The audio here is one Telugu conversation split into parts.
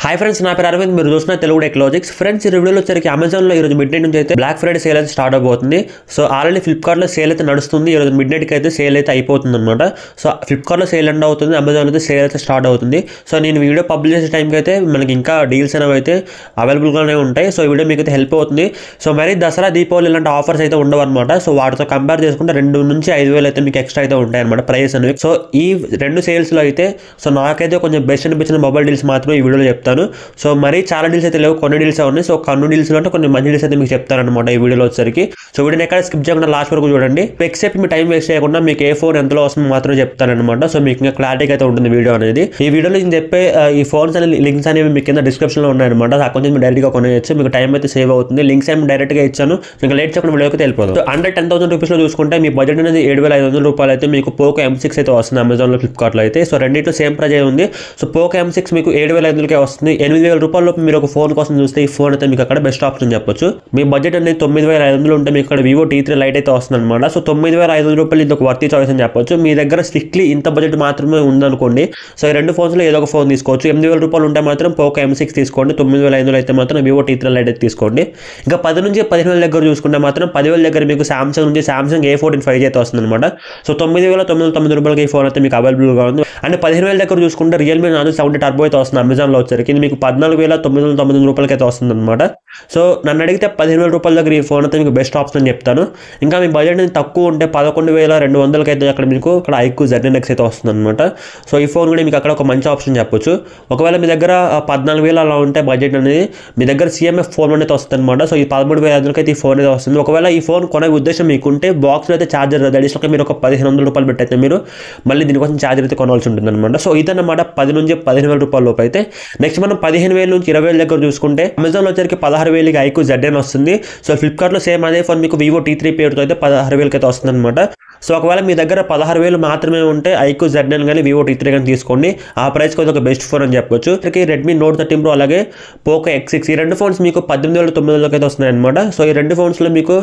హాయ్ ఫ్రెండ్స్, నా పేరు అరవింద్. మీరు చూసిన తెలుగు టెక్నాలజిక్స్. ఫ్రెండ్స్, ఈ వీడియోలో వచ్చరికి అమెజాన్లో ఈరోజు మిడ్ నైట్ నుంచి అయితే బ్లాక్ ఫ్రైడే సేల్ అయితే స్టార్ట్ అయిపోతుంది. సో ఆల్రెడీ ఫ్లిప్కార్ట్లో సేల్ అయితే నడుస్తుంది. ఈరోజు మిడ్ నైట్కి అయితే సేల్ అయితే అయిపోతుంది అనమాట. సో ఫ్లిప్కార్ట్లో సేల్ ఎండ్ అవుతుంది, అమెజాన్ అయితే సేల్ అయితే స్టార్ట్ అవుతుంది. సో నేను వీడియో పబ్లిష్ చేసే టైంకి అయితే మనకి ఇంకా డీల్స్ అనేవి అయితే అవైలబుల్గానే ఉంటాయి. సో ఈ వీడియో మీకు అయితే హెల్ప్ అవుతుంది. సో మరి దసరా, దీపావళి ఇలాంటి ఆఫర్స్ అయితే ఉండవు అనమాట. సో వాటితో కంపేర్ చేసుకుంటే 2 నుంచి 5,000 అయితే మీకు ఎక్స్ట్రా అయితే ఉంటాయి అనమాట ప్రైస్ అనేవి. సో ఈ 2 సేల్స్లో అయితే సో నాకైతే కొంచెం బెస్ట్ అనిపించిన మొబైల్ డీల్స్ మాత్రం ఈ వీడియోలో చెప్తాను. సో మరి చాలా డీల్స్ అయితే లేవు, కొన్ని డీల్స్ ఉన్నాయి. సో కొన్ని డీల్స్లో అంటే కొన్ని మంచి డీల్స్ అయితే మీకు చెప్తారనమాట ఈ వీడియోలో వచ్చరికి. సో వీడియోని ఎక్కడ స్కిప్ చేయకుండా లాస్ట్ వరకు చూడండి. ఎక్సెప్ట్ మీ టైం వేస్ట్ చేయకుండా మీకు ఏ ఫోన్ ఎంతలో వస్తుందో మాత్రం చెప్తానమాట. సో మీకు ఇంకా క్లారిటీ అయితే ఉంటుంది వీడియో అనేది. ఈ వీడియోలో నేను చెప్పే ఈ ఫోన్స్ అనే లింక్స్ అనేవి మీకు కింద డిస్క్రిప్షన్లో ఉన్నాయన్నమాట. అక్కడ నుంచి మీరు డైరెక్ట్గా కొనేయచ్చు, మీకు టైం అయితే సేవ్ అవుతుంది. లింక్స్ ఏమి డైరెక్ట్గా ఇచ్చాను, ఇంకా లేట్ చెప్పిన వీడియోకి వెళ్ళిపోతుంది. సో అండర్ 10,000 రూపీస్లో చూసుకుంటే మీ బడ్జెట్ అనేది 7,500 రూపాయలు అయితే మీకు పోకో M6 అయితే వస్తుంది అమెజాన్లో, ఫ్లిప్కార్ట్లో అయితే. సో రెండింటిలో సేమ్ ప్రైజ్ ఉంది. సో పోకో M6 మీకు 7,500కే వస్తుంది. 8,000 రూపాయలు మీరు ఒక ఫోన్ కోసం చూస్తే ఈ ఫోన్ అయితే మీకు అక్కడ బెస్ట్ ఆప్షన్ చెప్పొచ్చు. మీ బడ్జెట్ అనేది 9,500 ఉంటే మీకు ఇక్కడ వివో T3 లైట్ అయితే వస్తుంది అనమాట. సో 9,500 రూపాయలు ఇది ఒక వర్తీ చాయిస్ అని చెప్పొచ్చు. మీ దగ్గర స్ట్రిక్ట్లీ ఇంత బడ్జెట్ మాత్రమే ఉందనుకోండి, సో ఈ 2 ఫోన్స్లో ఏదో ఒక ఫోన్ తీసుకోవచ్చు. 8,000 రూపాయలు ఉంటే మాత్రం పోకో M6 తీసుకోండి, 9,500 అయితే మాత్రం వివో T3 లైట్ అయితే తీసుకోండి. ఇంకా 10 నుంచి 15,000 దగ్గర చూసుకుంటే మాత్రం 10,000 దగ్గర మీకు సామ్సంగ్ నుంచి సామ్సంగ్ A14 5G అయితే వస్తుంది అనమాట. సో 9,990 రూపాయలకి ఈ ఫోన్ అయితే మీకు అవైలబుల్గా ఉంది. అండ్ 15,000 దగ్గర చూసుకుంటే రియల్మీ నార్జో 70 టర్బో అయితే వస్తుంది అమెజాన్లో వచ్చరికి. ఇది మీకు 14,990 రూపాయలకి అయితే వస్తుంది అనమాట. సో నన్ను అడిగితే 15,000 రూపాయల దగ్గర ఈ ఫోన్ అయితే మీకు బెస్ట్ ఆప్షన్ అని చెప్తాను. ఇంకా మీ బడ్జెట్ అనేది తక్కువ ఉంటే 11,200 అయితే అక్కడ మీకు అక్కడ iQOO Z9X అయితే వస్తుంది అనమాట. సో ఈ ఫోన్ కూడా మీకు అక్కడ ఒక మంచి ఆప్షన్ చెప్పొచ్చు. ఒకవేళ మీ దగ్గర 14,000 అలా ఉంటే బడ్జెట్ అనేది మీ దగ్గర CMF ఫోన్ అయితే వస్తుంది అనమాట. సో ఈ 13,500 అయితే ఈ ఫోన్ అయితే వస్తుంది. ఒకవేళ ఈ ఫోన్ కొనే ఉద్దేశం మీకుంటే బాక్స్లో అయితే ఛార్జర్ అడిషనల్గా మీరు ఒక 1,500 రూపాయలు పెట్టయితే మీరు మళ్ళీ దీనికోసం ఛార్జర్ అయితే కొనాల్సి ఉంటుంది అనమాట. సో ఇదన్నమాట 10 నుంచి 15,000 రూపాయల లోపు అయితే. నెక్స్ట్ మనం 15,000 నుంచి 20,000 దగ్గర చూసుకుంటే అమెజాన్లో వచ్చరికి 16,000కి iQOO Z9 వస్తుంది. సో ఫ్లిప్కార్ట్లో సేమ్ అదే ఫోన్ మీకు వివో T3 పేరుతో అయితే 16,000కి అయితే వస్తుంది అనమాట. సో ఒకవేళ మీ దగ్గర 16,000 మాత్రమే ఉంటే iQOO Z9 కానీ వివో T3 కానీ తీసుకోండి. ఆ ప్రైస్కి అయితే ఒక బెస్ట్ ఫోన్ అని చెప్పొచ్చు. రెడ్మీ నోట్ 13 Pro అలాగే పోకో X6 ఈ 2 ఫోన్స్ మీకు 18,900 అయితే వస్తున్నాయి అనమాట. సో ఈ 2 ఫోన్స్లో మీకు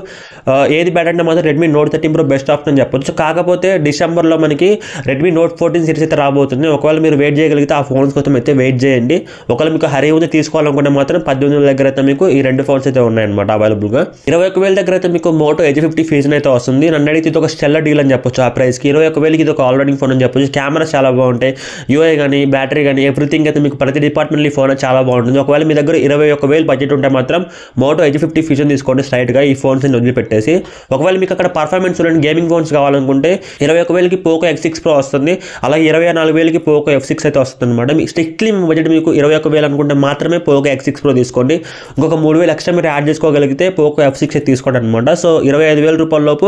ఏది బెటర్ అంటే మాత్రం Redmi note 13 Pro best option అని చెప్పొచ్చు. కాకపోతే డిసెంబర్లో మనకి రెడ్మీ నోట్ 14 సిరీస్ అయితే రాబోతుంది. ఒకవేళ మీరు వెయిట్ చేయగలిగితే ఆ ఫోన్స్ కోసం అయితే వెయిట్ చేయండి. ఒకవేళ మీకు హరీ ఉంది తీసుకోవాలనుకుంటే మాత్రం 18,000 దగ్గర అయితే మీకు ఈ 2 ఫోన్స్ అయితే ఉన్నాయన్నమాట అవైలబుల్గా. 21,000 దగ్గర అయితే మీకు మోటో Edge50 Fusion అయితే వస్తుంది. నన్ను అడిగితే ఇది ఒక స్టెల్లర్ డీల్ అని చెప్పొచ్చు. ఆ ప్రైస్కి 21,000కి ఇది ఒక ఆల్రెడీ ఫోన్ అని చెప్పొచ్చు. కెమెరా చాలా బాగుంటాయి, UI కానీ బ్యాటరీ కానీ ఎవ్రీథింగ్ అయితే మీకు ప్రతి డిపార్ట్మెంట్లో ఈ ఫోన్ చాలా బాగుంటుంది. ఒకవేళ మీ దగ్గర 21,000 బడ్జెట్ ఉంటే మాత్రం మోటో Edge50 Fusion తీసుకోండి స్ట్రైట్గా ఈ ఫోన్స్ వదిలిపెట్టేసి. ఒకవేళ మీకు అక్కడ పర్ఫార్మెన్స్ చూడండి గేమింగ్ ఫోన్స్ కావాలనుకుంటే 21,000కి పోకో X6 Pro వస్తుంది. అలాగే 24,000కి పోకో F6 అయితే వస్తుంది అనమాట. మీకు స్ట్రిక్ట్లీ బడ్జెట్ మీకు 21,000 అనుకుంటే మాత్రమే పోకో X6 Pro తీసుకోండి. ఇంకొక 3,000 ఎక్స్ట్రా మీరు యాడ్ చేసుకోగలిగితే పోకో F6 అయితే తీసుకోండి అనమాట. సో 25,000 రూపాయల లోపు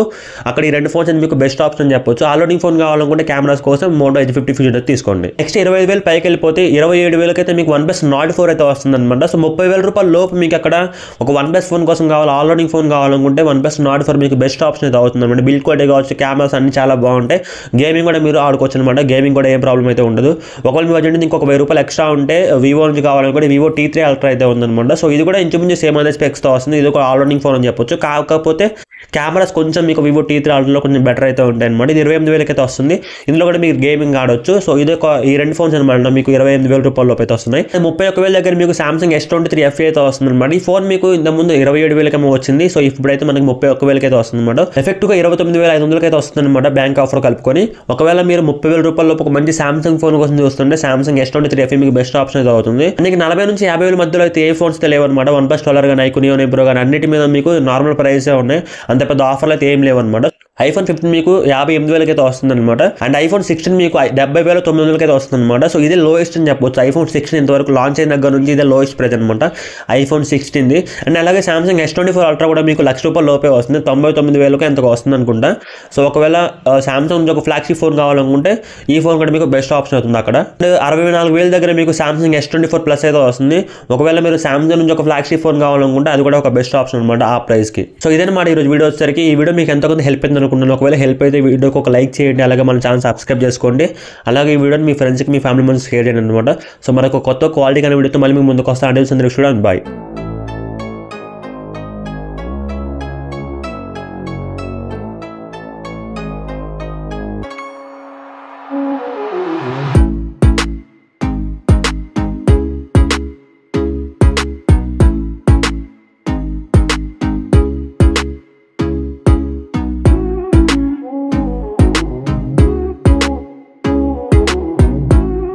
అక్కడ ఈ 2 ఫోన్స్ మీకు బెస్ట్ ఆప్షన్ చెప్పొచ్చు. ఆల్రెడీ ఫోన్ కావాలనుకుంటే కెమెరాస్ కోసం మోటో Edge50 Fusion అయితే తీసుకోండి. నెక్స్ట్ 25,000 పైకి వెళ్ళిపోతే 27,000 అయితే మీకు OnePlus Nord 4 అయితే వస్తుంది అనమాట. సో 30,000 రూపాయల లోపు మీకు అక్కడ ఒక OnePlus ఫోన్ కోసం కావాలి, ఆల్రెడీ ఫోన్ కావాలనుకుంటే OnePlus Nord 4 మీకు బెస్ట్ ఆప్షన్ అయితే అవుతుంది అనమాట. బిల్డ్ క్వాలిటీ కావచ్చు, కెమెరాస్ అన్ని చాలా బాగుంటాయి, గేమింగ్ కూడా మీరు ఆడుకోవచ్చు అనమాట. గేమింగ్ కూడా ఏం ప్రాబ్లం అయితే ఉండదు. ఒకవేళ మీ బడ్జెట్ ఇంకొక 1,000 రూపాయలు ఎక్స్ట్రా ఉంటే వివో నుంచి కావాలనుకుంటే వివో T3 Ultra అయితే ఉందన్నమాట. సో ఇది కూడా ఇంచుమించు సేమ్ అదే స్పెక్స్తో వస్తుంది. ఇది ఒక ఆల్రౌండింగ్ ఫోన్ అని చెప్పొచ్చు. కాకపోతే కెమెరాస్ కొంచెం మీకు వివో T3 Ultraలో కొంచెం బెటర్ అయితే ఉంటాయి అనమాట. ఇది 28,000 అయితే వస్తుంది. ఇందులో కూడా మీకు గేమింగ్ ఆడొచ్చు. సో ఇది ఈ 2 ఫోన్స్ అనమాట మీకు 28,000 రూపాయల లోపు అయితే వస్తున్నాయి. 31,000 దగ్గర మీకు సామ్సంగ్ S23 FE అయితే వస్తుంది అనమాట. ఈ ఫోన్ మీకు ఇంతకుముందు 27,000 వచ్చింది. సో ఇప్పుడైతే మనకి 31,000 అయితే వస్తుంది అనమాట. ఎఫెక్ట్గా 29,500 అయితే వస్తుంది అనమాట బ్యాంక్ ఆఫర్ కలుపుకొని. ఒకవేళ మీరు 30,000 రూపాయల లోపు ఒక మంచి సామ్సంగ్ ఫోన్ కోసం చూస్తుంటే సామ్సంగ్ S23 FE మీకు బెస్ట్ ఆప్షన్ అయితే అవుతుంది. మీకు 40,000 నుంచి 50,000 మధ్యలో అయితే ఏ ఫోన్స్ లేవు అనమాట. OnePlus 12 కానీ iQOO Neo Pro కానీ అన్నిటి మీద మీకు నార్మల్ ప్రైసే ఉన్నాయి, అంత పెద్ద ఆఫర్లు అయితే ఏం లేవు అనమాట. iPhone 15 మీకు 58,000 అయితే వస్తుంది అనమాట. అండ్ iPhone 16 మీకు 70,900 అయితే వస్తుంది అనమాట. సో ఇదే లోయెస్ట్ అని చెప్పొచ్చు. iPhone 16 ఇంతవరకు లాంచ్ అయిన దగ్గర నుంచి ఇదే లోయెస్ట్ ప్రైస్ అనమాట iPhone 16ది. అండ్ అలాగే సామ్సంగ్ S24 Ultra కూడా మీకు 1,00,000 రూపాయల లోపే వస్తుంది, 99,000 ఎంతగా వస్తుంది అనుకుంటా. సో ఒకవేళ సామ్సంగ్ నుంచి ఒక ఫ్లాగ్షిప్ ఫోన్ కావాలనుకుంటే ఈ ఫోన్ కూడా మీకు బెస్ట్ ఆప్షన్ అవుతుంది అక్కడ. 64,000 దగ్గర మీకు సామ్సంగ్ S24 Plus అయితే వస్తుంది. ఒకవేళ మీరు సామ్సంగ్ నుంచి ఒక ఫ్లాగ్షిప్ ఫోన్ కావాలనుకుంటే అది కూడా ఒక బెస్ట్ ఆప్షన్ అనమాట ఆ ప్రైస్కి. సో ఇదన్నమాట ఈరోజు వీడియో వచ్చేసరికి. ఈ వీడియో మీకు ఎంతకొంత హెల్ప్ అయింది అనుకుంటున్నాను. ఒకవేళ హెల్ప్ అయితే వీడియోకి ఒక లైక్ చేయండి, అలాగే మన ఛానల్ సబ్స్క్రైబ్ చేసుకోండి. అలాగే ఈ వీడియోని మీ ఫ్రెండ్స్కి మీ ఫ్యామిలీ మెంబర్స్కి షేర్ చేయండి అనమాట. సో మరొక కొత్త క్వాలిటీ కానీ వీడియోతో మళ్ళీ మీ ముందుకు వస్తాను. అంటే బాయ్.